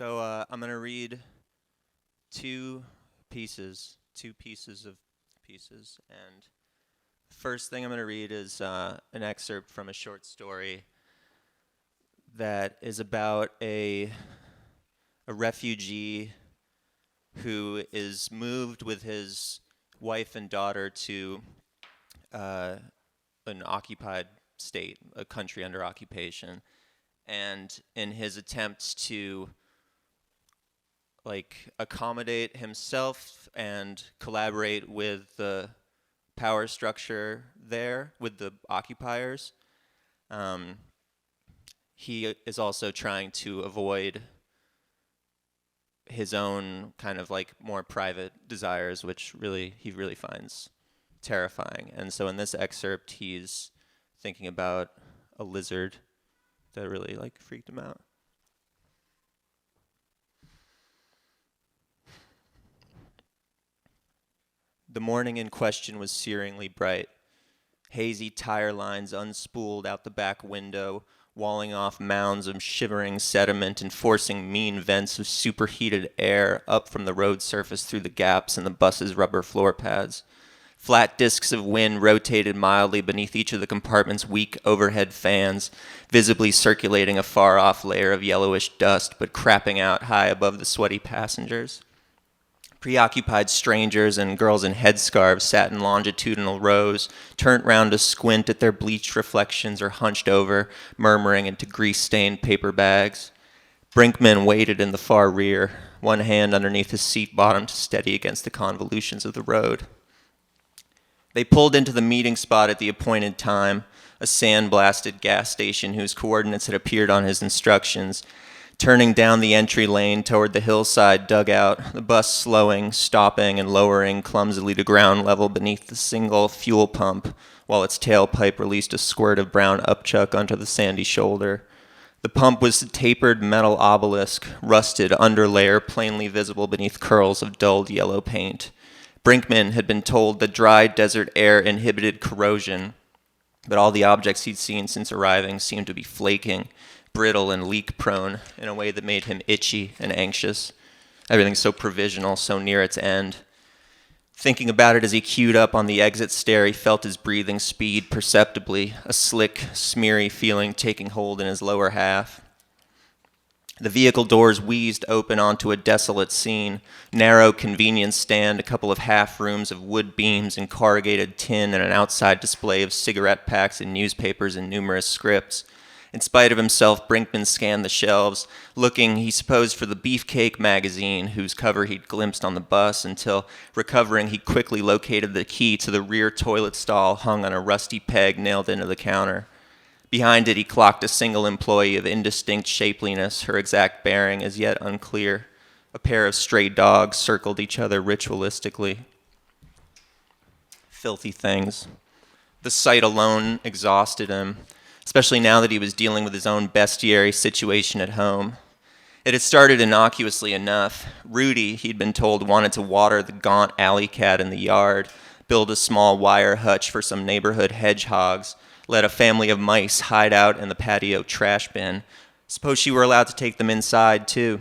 I'm going to read two pieces of pieces. And first thing I'm going to read is an excerpt from a short story that is about a refugee who is moved with his wife and daughter to an occupied state, a country under occupation. And in his attempts to accommodate himself and collaborate with the power structure there, with the occupiers, he is also trying to avoid his own kind of more private desires, which he really finds terrifying. And so in this excerpt, he's thinking about a lizard that really freaked him out. The morning in question was searingly bright. Hazy tire lines unspooled out the back window, walling off mounds of shivering sediment and forcing mean vents of superheated air up from the road surface through the gaps in the bus's rubber floor pads. Flat disks of wind rotated mildly beneath each of the compartment's weak overhead fans, visibly circulating a far-off layer of yellowish dust, but crapping out high above the sweaty passengers. Preoccupied strangers and girls in headscarves sat in longitudinal rows, turned round to squint at their bleached reflections or hunched over, murmuring into grease-stained paper bags. Brinkman waited in the far rear, one hand underneath his seat bottom to steady against the convolutions of the road. They pulled into the meeting spot at the appointed time, a sand-blasted gas station whose coordinates had appeared on his instructions. Turning down the entry lane toward the hillside dugout, the bus slowing, stopping, and lowering clumsily to ground level beneath the single fuel pump, while its tailpipe released a squirt of brown upchuck onto the sandy shoulder. The pump was a tapered metal obelisk, rusted underlayer plainly visible beneath curls of dulled yellow paint. Brinkman had been told that dry desert air inhibited corrosion, but all the objects he'd seen since arriving seemed to be flaking, brittle and leak-prone in a way that made him itchy and anxious. Everything's so provisional, so near its end. Thinking about it as he queued up on the exit stair, he felt his breathing speed perceptibly, a slick, smeary feeling taking hold in his lower half. The vehicle doors wheezed open onto a desolate scene, narrow convenience stand, a couple of half rooms of wood beams and corrugated tin, and an outside display of cigarette packs and newspapers and numerous scripts. In spite of himself, Brinkman scanned the shelves, looking, he supposed, for the Beefcake magazine, whose cover he'd glimpsed on the bus, until, recovering, he quickly located the key to the rear toilet stall hung on a rusty peg nailed into the counter. Behind it, he clocked a single employee of indistinct shapeliness, her exact bearing as yet unclear. A pair of stray dogs circled each other ritualistically. Filthy things. The sight alone exhausted him, especially now that he was dealing with his own bestiary situation at home. It had started innocuously enough. Rudy, he'd been told, wanted to water the gaunt alley cat in the yard, build a small wire hutch for some neighborhood hedgehogs, let a family of mice hide out in the patio trash bin. Suppose she were allowed to take them inside, too.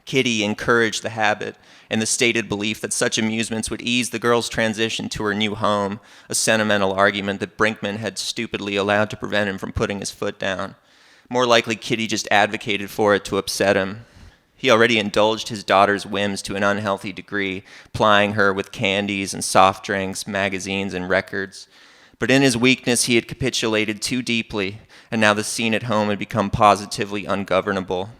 Kitty encouraged the habit, in the stated belief that such amusements would ease the girl's transition to her new home, a sentimental argument that Brinkman had stupidly allowed to prevent him from putting his foot down. More likely, Kitty just advocated for it to upset him. He already indulged his daughter's whims to an unhealthy degree, plying her with candies and soft drinks, magazines and records. But in his weakness, he had capitulated too deeply, and now the scene at home had become positively ungovernable.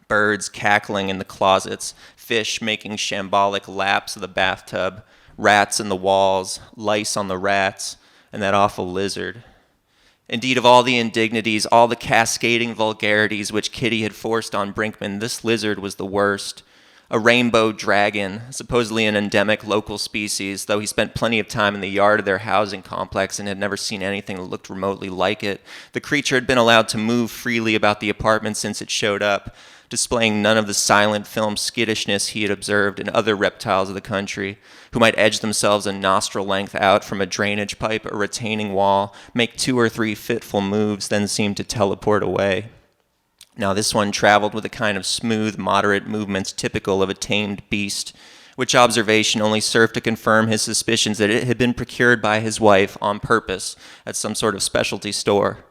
Birds cackling in the closets, fish making shambolic laps of the bathtub, rats in the walls, lice on the rats, and that awful lizard. Indeed, of all the indignities, all the cascading vulgarities which Kitty had forced on Brinkman, this lizard was the worst. A rainbow dragon, supposedly an endemic local species, though he spent plenty of time in the yard of their housing complex and had never seen anything that looked remotely like it. The creature had been allowed to move freely about the apartment since it showed up, displaying none of the silent film skittishness he had observed in other reptiles of the country, who might edge themselves a nostril length out from a drainage pipe or retaining wall, make 2 or 3 fitful moves, then seem to teleport away. Now this one traveled with a kind of smooth, moderate movements typical of a tamed beast, which observation only served to confirm his suspicions that it had been procured by his wife on purpose at some sort of specialty store.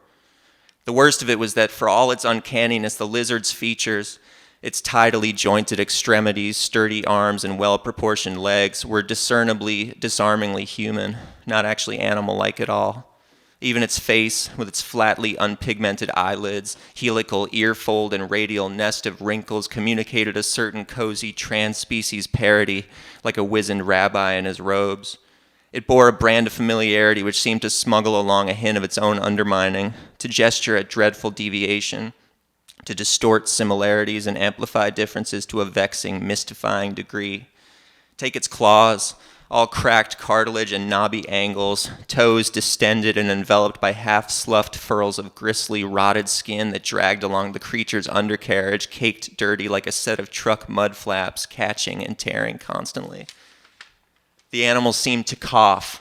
The worst of it was that for all its uncanniness, the lizard's features, its tidily jointed extremities, sturdy arms, and well-proportioned legs were discernibly, disarmingly human, not actually animal-like at all. Even its face, with its flatly unpigmented eyelids, helical earfold, and radial nest of wrinkles, communicated a certain cozy trans-species parody, like a wizened rabbi in his robes. It bore a brand of familiarity which seemed to smuggle along a hint of its own undermining, to gesture at dreadful deviation, to distort similarities and amplify differences to a vexing, mystifying degree. Take its claws, all cracked cartilage and knobby angles, toes distended and enveloped by half-sloughed furls of gristly, rotted skin that dragged along the creature's undercarriage, caked dirty like a set of truck mud flaps, catching and tearing constantly. The animal seemed to cough,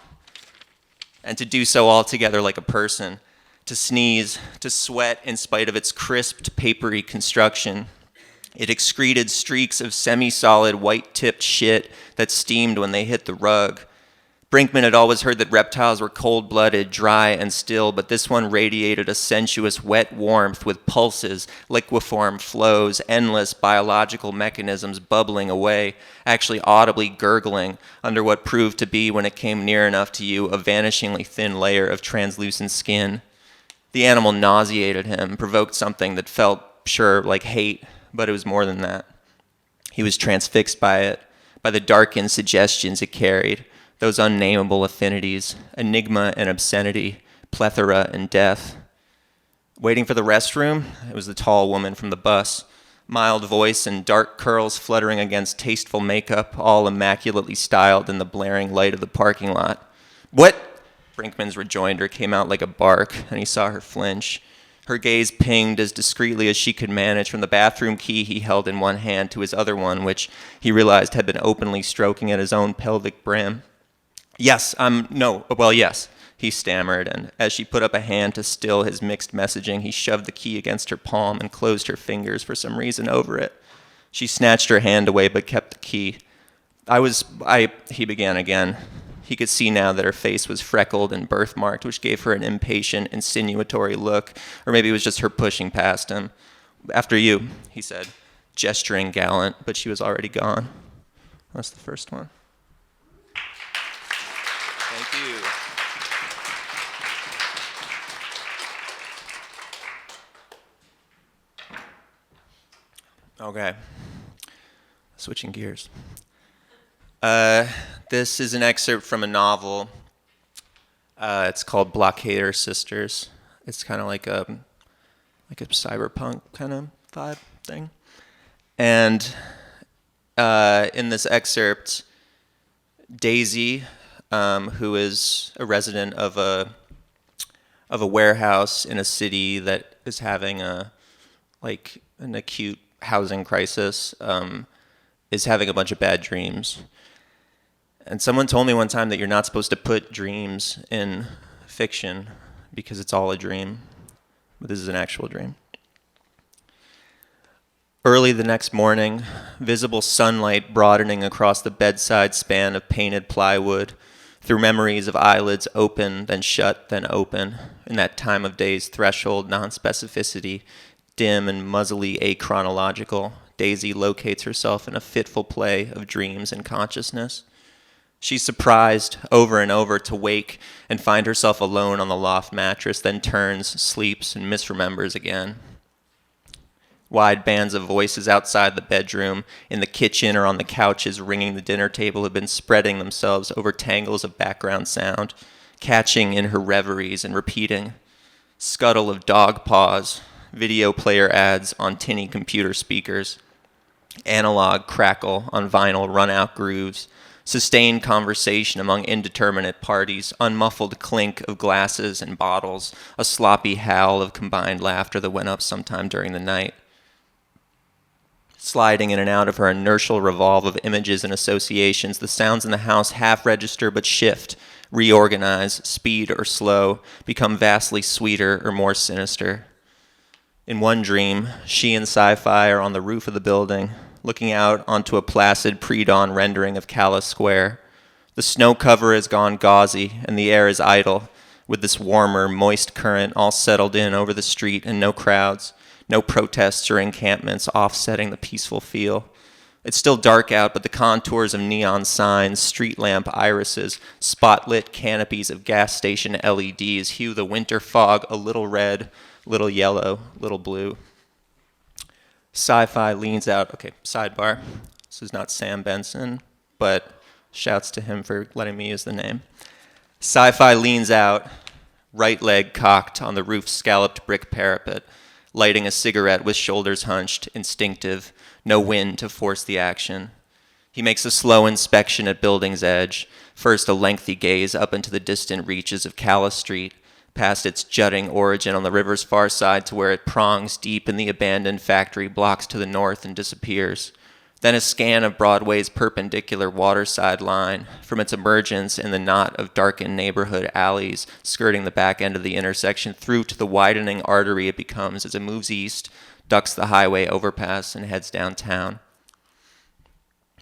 and to do so altogether like a person, to sneeze, to sweat in spite of its crisped, papery construction. It excreted streaks of semi-solid, white-tipped shit that steamed when they hit the rug. Brinkman had always heard that reptiles were cold-blooded, dry, and still, but this one radiated a sensuous, wet warmth with pulses, liqueform flows, endless biological mechanisms bubbling away, actually audibly gurgling under what proved to be, when it came near enough to you, a vanishingly thin layer of translucent skin. The animal nauseated him, provoked something that felt, sure, like hate, but it was more than that. He was transfixed by it, by the darkened suggestions it carried, those unnameable affinities, enigma and obscenity, plethora and death. Waiting for the restroom, it was the tall woman from the bus, mild voice and dark curls fluttering against tasteful makeup, all immaculately styled in the blaring light of the parking lot. "What?" Brinkman's rejoinder came out like a bark, and he saw her flinch. Her gaze pinged as discreetly as she could manage from the bathroom key he held in one hand to his other one, which he realized had been openly stroking at his own pelvic brim. Yes, he stammered, and as she put up a hand to still his mixed messaging, he shoved the key against her palm and closed her fingers for some reason over it. She snatched her hand away but kept the key. He began again. He could see now that her face was freckled and birthmarked, which gave her an impatient, insinuatory look, or maybe it was just her pushing past him. "After you," he said, gesturing gallant, but she was already gone. That's the first one. Thank you. Okay. Switching gears. This is an excerpt from a novel. It's called Blockader Sisters. It's kind of like a cyberpunk kind of vibe thing. And in this excerpt, Daisy, who is a resident of a warehouse in a city that is having an acute housing crisis, is having a bunch of bad dreams. And someone told me one time that you're not supposed to put dreams in fiction because it's all a dream. But this is an actual dream. Early the next morning, visible sunlight broadening across the bedside span of painted plywood, through memories of eyelids open, then shut, then open, in that time of day's threshold non-specificity, dim and muzzily achronological, Daisy locates herself in a fitful play of dreams and consciousness. She's surprised over and over to wake and find herself alone on the loft mattress, then turns, sleeps, and misremembers again. Wide bands of voices outside the bedroom, in the kitchen, or on the couches ringing the dinner table have been spreading themselves over tangles of background sound, catching in her reveries and repeating. Scuttle of dog paws, video player ads on tinny computer speakers, analog crackle on vinyl run-out grooves, sustained conversation among indeterminate parties, unmuffled clink of glasses and bottles, a sloppy howl of combined laughter that went up sometime during the night. Sliding in and out of her inertial revolve of images and associations, the sounds in the house half register but shift, reorganize, speed or slow, become vastly sweeter or more sinister. In one dream, she and Sci-Fi are on the roof of the building, looking out onto a placid pre-dawn rendering of Calais Square. The snow cover has gone gauzy, and the air is idle, with this warmer, moist current all settled in over the street and no crowds, no protests or encampments offsetting the peaceful feel. It's still dark out, but the contours of neon signs, street lamp irises, spotlit canopies of gas station LEDs hue the winter fog a little red, little yellow, little blue. Sci-Fi leans out. Okay, sidebar. This is not Sam Benson, but shouts to him for letting me use the name. Sci-Fi leans out, right leg cocked on the roof's scalloped brick parapet, lighting a cigarette with shoulders hunched, instinctive, no wind to force the action. He makes a slow inspection at building's edge, first a lengthy gaze up into the distant reaches of Calais Street, past its jutting origin on the river's far side to where it prongs deep in the abandoned factory blocks to the north and disappears. Then a scan of Broadway's perpendicular waterside line from its emergence in the knot of darkened neighborhood alleys skirting the back end of the intersection through to the widening artery it becomes as it moves east, ducks the highway overpass, and heads downtown.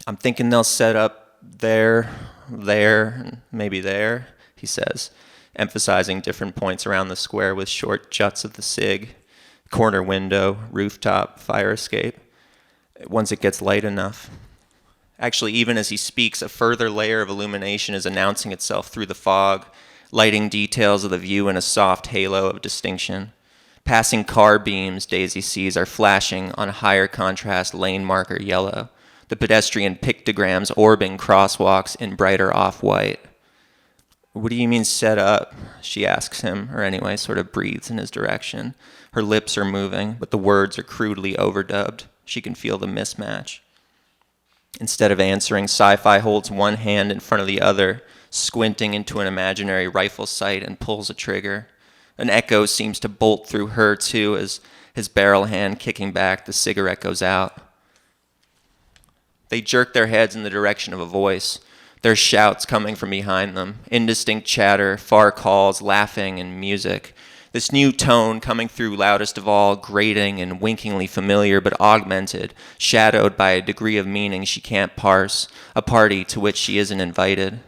I'm thinking they'll set up there, and maybe there, he says, emphasizing different points around the square with short juts of the SIG, corner window, rooftop, fire escape, once it gets light enough. Actually, even as he speaks, a further layer of illumination is announcing itself through the fog, lighting details of the view in a soft halo of distinction. Passing car beams, Daisy sees, are flashing on higher contrast lane marker yellow, the pedestrian pictograms orbing crosswalks in brighter off-white. What do you mean set up? She asks him, or anyway, sort of breathes in his direction. Her lips are moving, but the words are crudely overdubbed. She can feel the mismatch. Instead of answering, Sci-Fi holds one hand in front of the other, squinting into an imaginary rifle sight and pulls a trigger. An echo seems to bolt through her, too, as his barrel hand kicking back, the cigarette goes out. They jerk their heads in the direction of a voice. There's shouts coming from behind them, indistinct chatter, far calls, laughing, and music. This new tone coming through loudest of all, grating and winkingly familiar, but augmented, shadowed by a degree of meaning she can't parse, a party to which she isn't invited.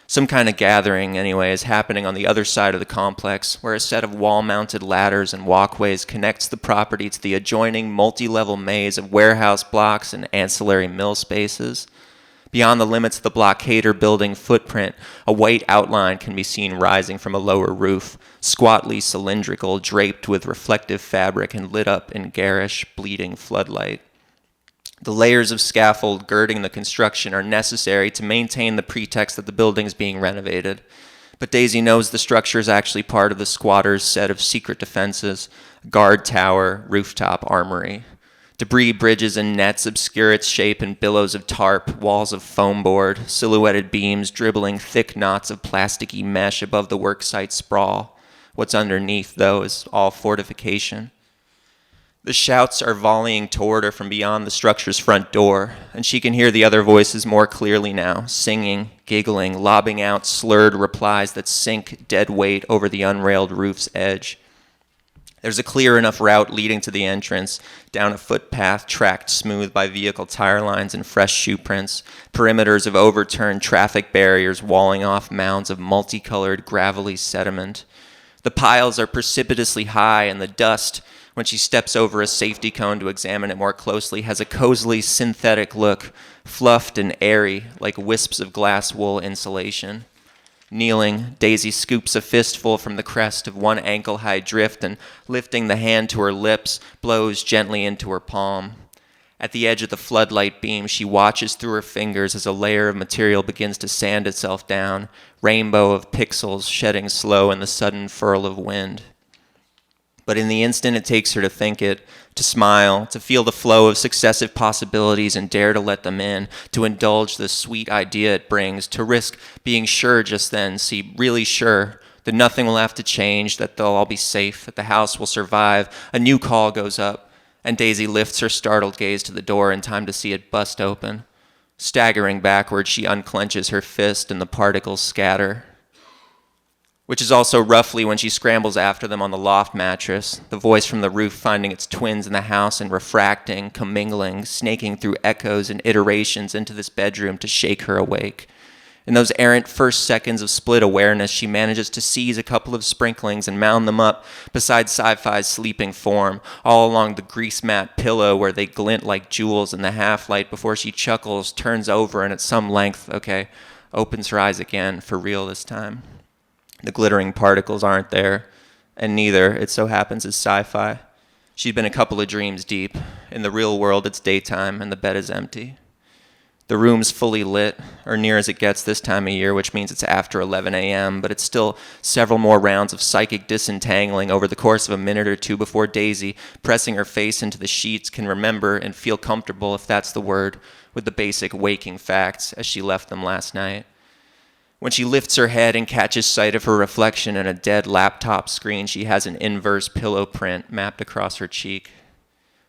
Some kind of gathering, anyway, is happening on the other side of the complex, where a set of wall-mounted ladders and walkways connects the property to the adjoining multi-level maze of warehouse blocks and ancillary mill spaces. Beyond the limits of the blockader building footprint, a white outline can be seen rising from a lower roof, squatly cylindrical, draped with reflective fabric and lit up in garish, bleeding floodlight. The layers of scaffold girding the construction are necessary to maintain the pretext that the building's being renovated. But Daisy knows the structure is actually part of the squatters' set of secret defenses, guard tower, rooftop armory. Debris bridges and nets obscure its shape in billows of tarp, walls of foam board, silhouetted beams dribbling thick knots of plasticky mesh above the worksite sprawl. What's underneath, though, is all fortification. The shouts are volleying toward her from beyond the structure's front door, and she can hear the other voices more clearly now, singing, giggling, lobbing out slurred replies that sink dead weight over the unrailed roof's edge. There's a clear enough route leading to the entrance, down a footpath tracked smooth by vehicle tire lines and fresh shoe prints, perimeters of overturned traffic barriers walling off mounds of multicolored gravelly sediment. The piles are precipitously high, and the dust, when she steps over a safety cone to examine it more closely, has a cozily synthetic look, fluffed and airy like wisps of glass wool insulation. Kneeling, Daisy scoops a fistful from the crest of one ankle-high drift and, lifting the hand to her lips, blows gently into her palm. At the edge of the floodlight beam, she watches through her fingers as a layer of material begins to sand itself down, rainbow of pixels shedding slow in the sudden furl of wind. But in the instant it takes her to think it, to smile, to feel the flow of successive possibilities and dare to let them in, to indulge the sweet idea it brings, to risk being sure just then, see, really sure, that nothing will have to change, that they'll all be safe, that the house will survive, a new call goes up, and Daisy lifts her startled gaze to the door in time to see it bust open. Staggering backward, she unclenches her fist and the particles scatter. which is also roughly when she scrambles after them on the loft mattress, the voice from the roof finding its twins in the house and refracting, commingling, snaking through echoes and iterations into this bedroom to shake her awake. In those errant first seconds of split awareness, she manages to seize a couple of sprinklings and mound them up beside Sci-Fi's sleeping form, all along the grease mat pillow where they glint like jewels in the half-light before she chuckles, turns over, and at some length, opens her eyes again, for real this time. The glittering particles aren't there, and neither, it so happens, is Sci-Fi. She'd been a couple of dreams deep. In the real world, it's daytime, and the bed is empty. The room's fully lit, or near as it gets this time of year, which means it's after 11 a.m., but it's still several more rounds of psychic disentangling over the course of a minute or two before Daisy, pressing her face into the sheets, can remember and feel comfortable, if that's the word, with the basic waking facts as she left them last night. When she lifts her head and catches sight of her reflection in a dead laptop screen, she has an inverse pillow print mapped across her cheek.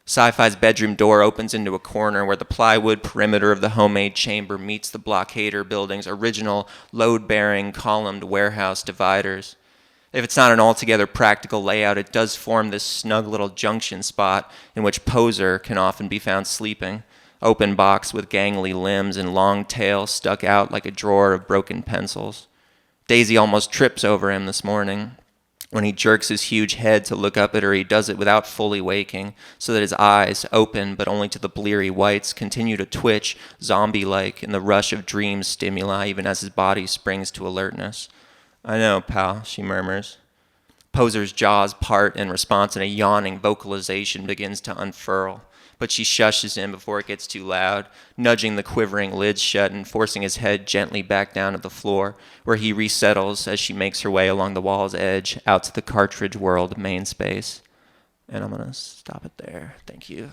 Sci-Fi's bedroom door opens into a corner where the plywood perimeter of the homemade chamber meets the Blockader building's original load-bearing columned warehouse dividers. If it's not an altogether practical layout, it does form this snug little junction spot in which Poser can often be found sleeping, open box with gangly limbs and long tail stuck out like a drawer of broken pencils. Daisy almost trips over him this morning. When he jerks his huge head to look up at her, he does it without fully waking, so that his eyes, open but only to the bleary whites, continue to twitch, zombie-like, in the rush of dream stimuli, even as his body springs to alertness. "I know, pal," she murmurs. Poser's jaws part in response, and a yawning vocalization begins to unfurl. But she shushes him before it gets too loud, nudging the quivering lids shut and forcing his head gently back down to the floor, where he resettles as she makes her way along the wall's edge out to the cartridge world main space. And I'm going to stop it there. Thank you.